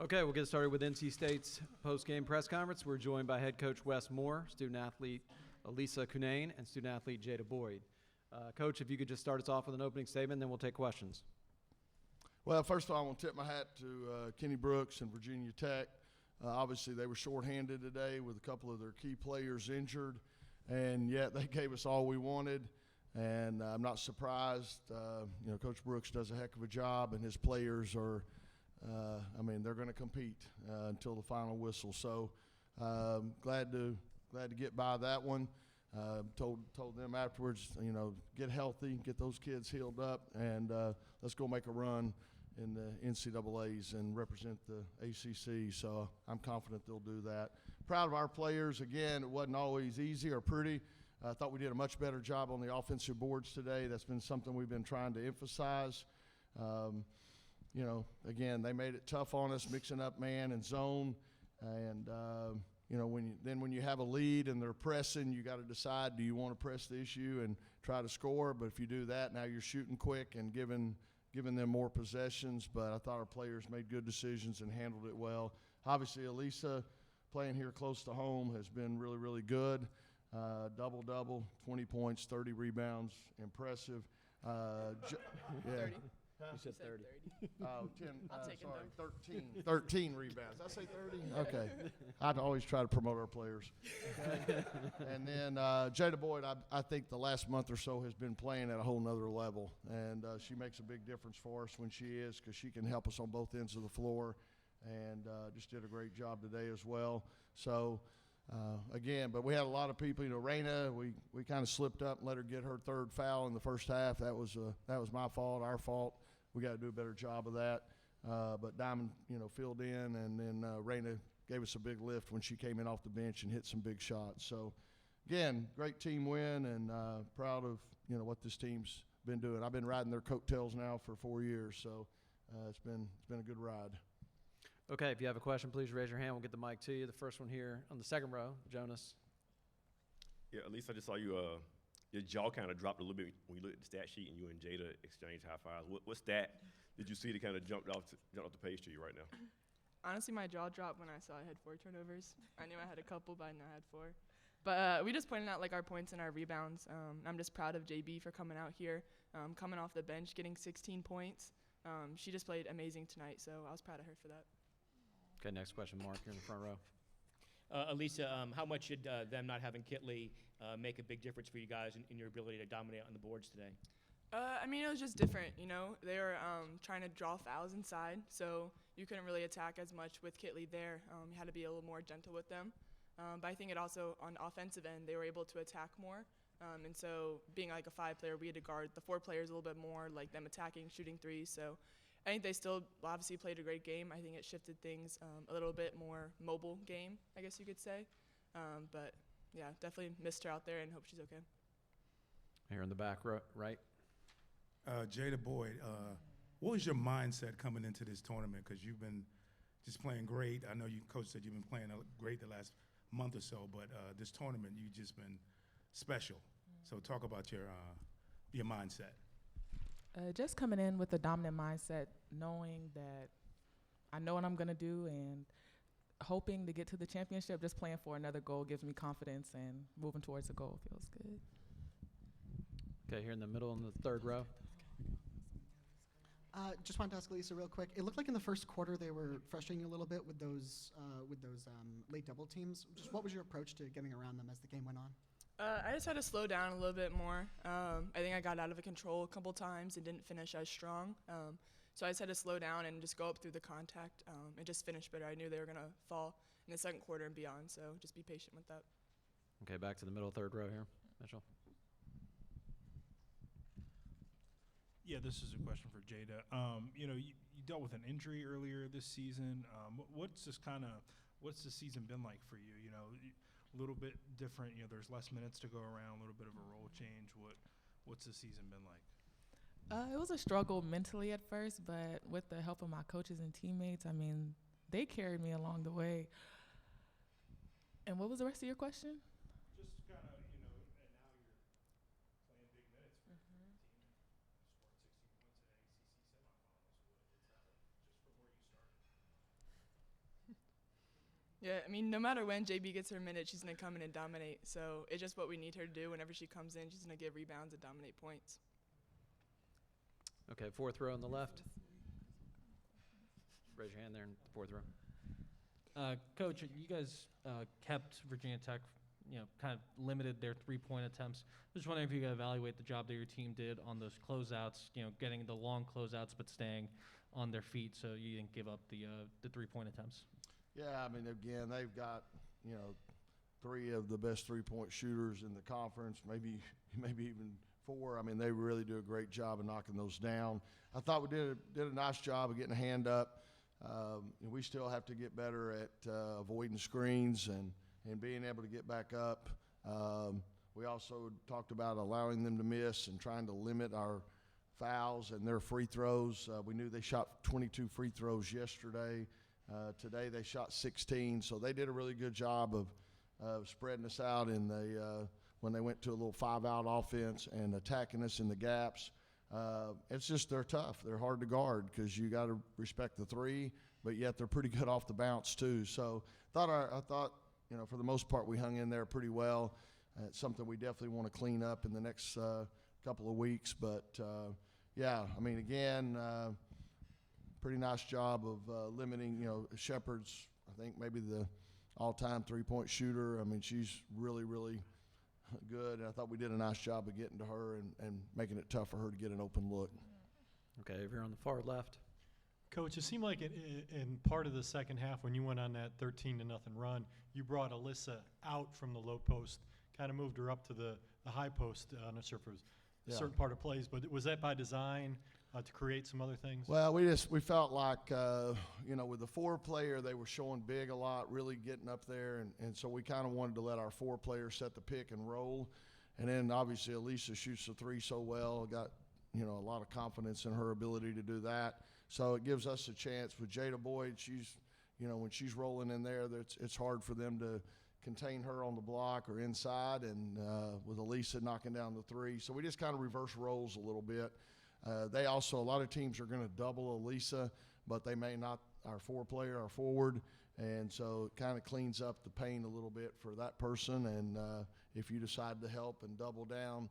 Okay, we'll get started with NC State's post-game press conference. We're joined by head coach Wes Moore, student-athlete Elissa Cunane, and student-athlete Jada Boyd. Coach, if you could just start us off with an opening statement, then we'll take questions. Well, first of all, I want to tip my hat to Kenny Brooks and Virginia Tech. Obviously, they were shorthanded today with a couple of their key players injured, and yet they gave us all we wanted. And I'm not surprised. Coach Brooks does a heck of a job, and his players are, they're going to compete until the final whistle. So glad to get by that one. Told them afterwards, get healthy, get those kids healed up, and let's go make a run in the NCAAs and represent the ACC. So I'm confident they'll do that. Proud of our players. Again, it wasn't always easy or pretty. I thought we did a much better job on the offensive boards today. That's been something we've been trying to emphasize. Again, they made it tough on us, mixing up man and zone. And, when you have a lead and they're pressing, you got to decide, do you want to press the issue and try to score? But if you do that, now you're shooting quick and giving them more possessions. But I thought our players made good decisions and handled it well. Obviously, Elissa playing here close to home has been really, really good. Double-double, 20 points, 30 rebounds, impressive. 30. You said 30. 10, I'll take it, 13 rebounds. Did I say 30? Okay. I'd always try to promote our players. Okay. And then Jada Boyd, I think the last month or so has been playing at a whole nother level. And she makes a big difference for us when she is, because she can help us on both ends of the floor. And just did a great job today as well. So, but we had a lot of people. Raina, we kind of slipped up and let her get her third foul in the first half. That was my fault, our fault. We got to do a better job of that. But Diamond, filled in, and then Raina gave us a big lift when she came in off the bench and hit some big shots. So, again, great team win, and proud of what this team's been doing. I've been riding their coattails now for 4 years, so it's been a good ride. Okay, if you have a question, please raise your hand. We'll get the mic to you. The first one here on the second row, Jonas. Yeah, Elissa, I just saw you, your jaw kind of dropped a little bit when you looked at the stat sheet and you and Jada exchanged high fives. What stat did you see that kind of jumped off the page to you right now? Honestly, my jaw dropped when I saw I had 4 turnovers. I knew I had a couple, but I didn't know I had 4. But we just pointed out our points and our rebounds. I'm just proud of JB for coming out here, coming off the bench, getting 16 points. She just played amazing tonight, so I was proud of her for that. Okay, next question, Mark, you're in the front row. Elissa, how much should them not having Kitley make a big difference for you guys in your ability to dominate on the boards today? It was just different, They were trying to draw fouls inside, so you couldn't really attack as much with Kitley there. You had to be a little more gentle with them. But I think it also, on the offensive end, they were able to attack more. And so being a 5-player, we had to guard the 4 players a little bit more, them attacking, shooting threes. So I think they still obviously played a great game. I think it shifted things a little bit more mobile game, I guess you could say. But, yeah, definitely missed her out there and hope she's okay. Here in the back row, right? Jada Boyd, what was your mindset coming into this tournament? Because you've been just playing great. I know Coach said you've been playing great the last month or so, but this tournament you've just been special. So talk about your mindset. Just coming in with a dominant mindset, knowing that I know what I'm going to do and hoping to get to the championship, just playing for another goal gives me confidence, and moving towards the goal feels good. Okay, here in the middle in the third row. Just wanted to ask Elissa real quick. It looked like in the first quarter they were frustrating you a little bit with those late double teams. Just what was your approach to getting around them as the game went on? I just had to slow down a little bit more. I think I got out of control a couple times and didn't finish as strong. So I just had to slow down and just go up through the contact and just finish better. I knew they were going to fall in the second quarter and beyond, so just be patient with that. Okay, back to the middle third row here. Mitchell. Yeah, this is a question for Jada. You dealt with an injury earlier this season. What's the season been like for you? A little bit different. There's less minutes to go around, a little bit of a role change. What's the season been like? It was a struggle mentally at first, but with the help of my coaches and teammates, they carried me along the way. And what was the rest of your question? Just kind of, and now you're playing big minutes for your team and scored 16 points in ACC semifinals. What's that like, just from where you started? Yeah, I mean, no matter when JB gets her minute, she's going to come in and dominate. So it's just what we need her to do. Whenever she comes in, she's going to get rebounds and dominate points. Okay, fourth row on the left. Raise your hand there in the fourth row. Coach, you guys kept Virginia Tech, kind of limited their three-point attempts. Just wondering if you could evaluate the job that your team did on those closeouts, getting the long closeouts but staying on their feet so you didn't give up the three-point attempts. Yeah, I mean, again, they've got, three of the best three-point shooters in the conference, maybe even four. I mean, they really do a great job of knocking those down. I thought we did a nice job of getting a hand up. We still have to get better at avoiding screens and being able to get back up. We also talked about allowing them to miss and trying to limit our fouls and their free throws. We knew they shot 22 free throws yesterday. Today they shot 16, so they did a really good job of spreading us out in when they went to a little five-out offense and attacking us in the gaps. It's just they're tough. They're hard to guard because you got to respect the three, but yet they're pretty good off the bounce too. So I thought for the most part we hung in there pretty well. It's something we definitely want to clean up in the next couple of weeks. But yeah, I mean, again, pretty nice job of limiting. Shepard's, I think, maybe the all-time three-point shooter. I mean, she's really, really good. And I thought we did a nice job of getting to her and making it tough for her to get an open look. Okay, over here on the far left. Coach, it seemed like in part of the second half when you went on that 13-0 run, you brought Elissa out from the low post, kind of moved her up to the high post. I'm not sure if it was a certain part of plays, but was that by design to create some other things? Well, we felt like, with the four player, they were showing big a lot, really getting up there. And so we kind of wanted to let our four players set the pick and roll. And then obviously Elissa shoots the three so well, got, a lot of confidence in her ability to do that. So it gives us a chance with Jada Boyd. She's, when she's rolling in there, it's hard for them to contain her on the block or inside, and with Elissa knocking down the three. So we just kind of reverse roles a little bit. They also, a lot of teams are going to double Elissa, but they may not our four-player, our forward, and so it kind of cleans up the paint a little bit for that person. And if you decide to help and double down,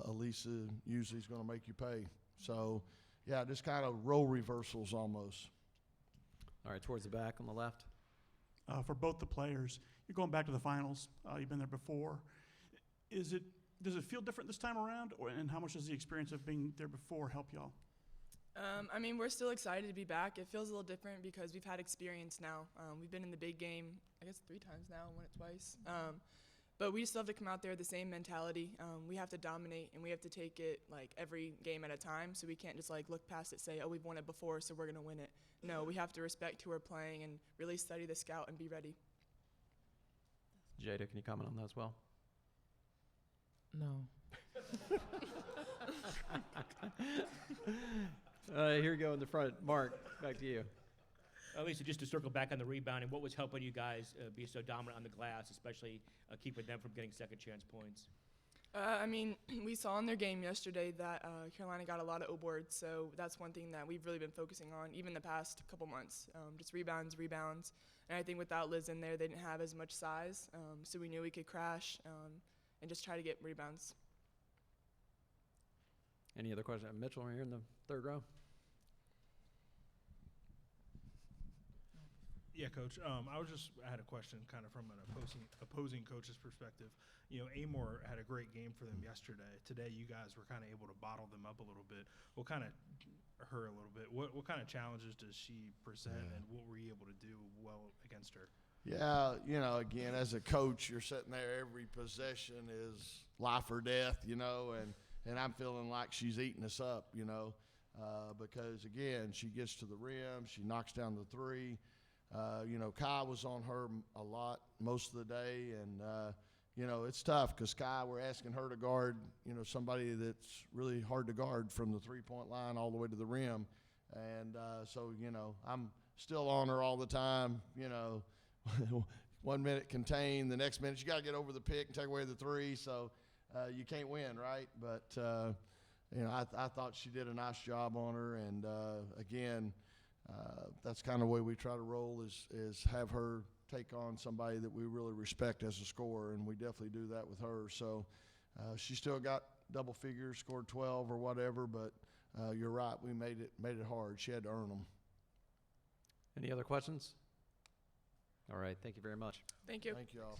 Elissa usually is going to make you pay. So, yeah, just kind of role reversals almost. All right, towards the back on the left. For both the players, you're going back to the finals. You've been there before. Does it feel different this time around, and how much does the experience of being there before help y'all? I mean, we're still excited to be back. It feels a little different because we've had experience now. We've been in the big game, I guess 3 times now, won it twice. But we still have to come out there with the same mentality. We have to dominate, and we have to take it like every game at a time. So we can't just like look past it, say, oh, we've won it before, so we're going to win it. No, we have to respect who we're playing and really study the scout and be ready. Jada, can you comment on that as well? No. Here we go in the front. Mark, back to you. Elissa, just to circle back on the rebounding, what was helping you guys be so dominant on the glass, especially keeping them from getting second chance points? I mean, we saw in their game yesterday that Carolina got a lot of O-boards, so that's one thing that we've really been focusing on, even the past couple months, just rebounds. And I think without Liz in there, they didn't have as much size, so we knew we could crash and just try to get rebounds. Any other questions? Mitchell, right here in the third row. Yeah, Coach. I had a question kind of from an opposing coach's perspective. Amor had a great game for them yesterday. Today, you guys were kind of able to bottle them up a little bit. What kind of her a little bit? What kind of challenges does she present, and what were you able to do well against her? Yeah, again, as a coach, you're sitting there, every possession is life or death, and I'm feeling like she's eating us up, because, again, she gets to the rim, she knocks down the three. Kai was on her a lot most of the day, and, it's tough because Kai, we're asking her to guard, somebody that's really hard to guard from the three-point line all the way to the rim. And so, I'm still on her all the time, 1 minute contain, the next minute you got to get over the pick and take away the three, so you can't win, right? But, I thought she did a nice job on her, and, again, that's kind of the way we try to roll is have her take on somebody that we really respect as a scorer, and we definitely do that with her. So she still got double figures, scored 12 or whatever, but you're right, we made it hard. She had to earn them. Any other questions? All right, thank you very much. Thank you. Thank you all.